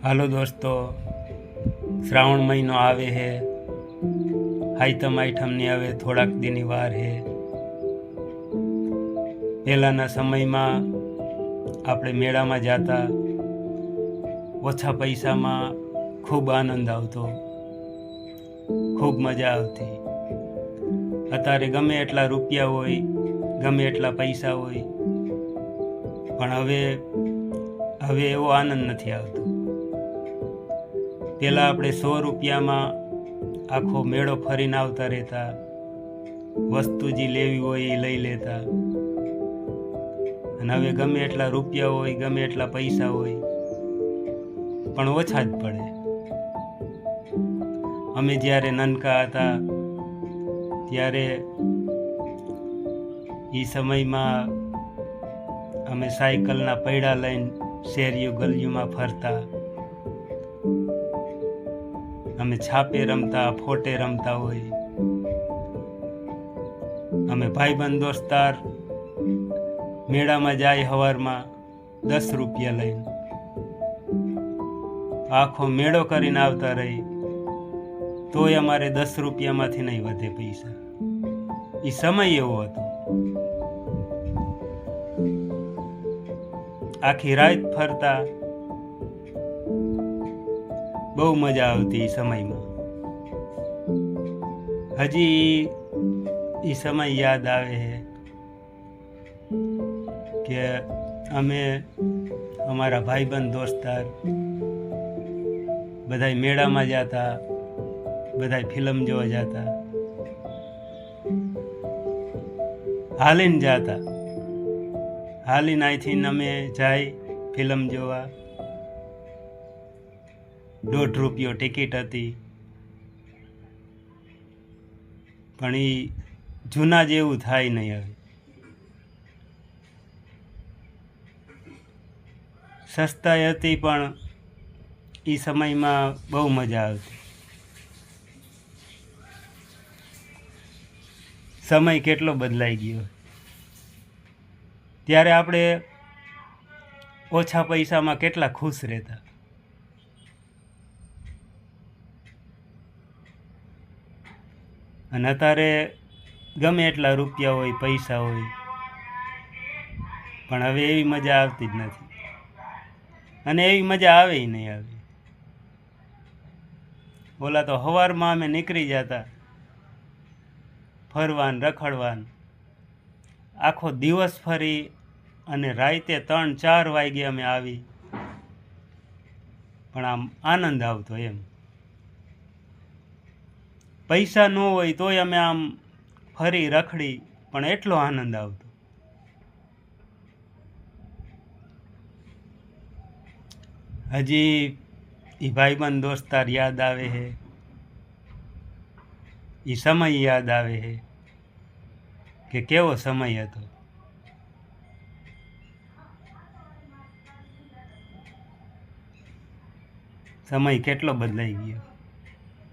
હાલો દોસ્તો, શ્રાવણ મહિનો આવે હે, હાઈતમ આઈઠમની આવે થોડાક દીની વાર હે। પહેલાંના સમયમાં આપણે મેળામાં જતા, ઓછા પૈસામાં ખૂબ આનંદ આવતો, ખૂબ મજા આવતી। અત્યારે ગમે એટલા રૂપિયા હોય, ગમે એટલા પૈસા હોય, પણ હવે એવો આનંદ નથી આવતો। પહેલાં આપણે 100 રૂપિયામાં આખો મેળો ફરીને આવતા રહેતા, વસ્તુ જે લેવી હોય એ લઈ લેતા, અને હવે ગમે એટલા રૂપિયા હોય, ગમે એટલા પૈસા હોય, પણ ઓછા જ પડે। અમે જ્યારે નાનકા હતા ત્યારે એ સમયમાં અમે સાયકલના પૈડા લઈને શેરીઓ ગલીઓમાં ફરતા, અમે છાપે રમતા, ફોટે રમતા હોય। અમે ભાઈબંધ દોસ્તાર મેળામાં જાય સવારમાં 10 રૂપિયા લઈને, આખો મેળો કરીને આવતા રહી, તોય અમારે 10 રૂપિયામાંથી નહીં વધે પૈસા। એ સમય એવો હતો। આખી રાત ફરતા, બહુ મજા આવતી એ સમયમાં। હજી એ સમય યાદ આવે છે કે અમે અમારા ભાઈબંધ દોસ્તાર બધાય મેળામાં જતા, બધાય ફિલ્મ જોવા જતા, હાલીને જતા। હાલીને અહીંથી અમે જાય ફિલ્મ જોવા, 1.5 રૂપિયો ટિકિટ હતી, પણ એ જૂના જેવું થાય નહીં હવે। સસ્તાઈ હતી પણ એ સમયમાં બહુ મજા આવતી। સમય કેટલો બદલાઈ ગયો। ત્યારે આપણે ઓછા પૈસામાં કેટલા ખુશ રહેતા। અને અત્યારે ગમે એટલા રૂપિયા હોય, પૈસા હોય, પણ હવે એવી મજા આવતી જ નથી, અને એવી મજા આવે નહીં આવે। ઓલા તો સવારમાં અમે નીકળી જતા ફરવાન, રખડવાન, આખો દિવસ ફરી અને રાતે 3-4 વાગે અમે આવી, પણ આમ આનંદ આવતો એમ। પૈસા ન હોય તોય અમે આમ ફરી રખડી, પણ એટલો આનંદ આવતો। હજી એ ભાઈબંધ દોસ્તાર યાદ આવે છે, એ સમય યાદ આવે છે કે કેવો સમય હતો। સમય કેટલો બદલાઈ ગયો।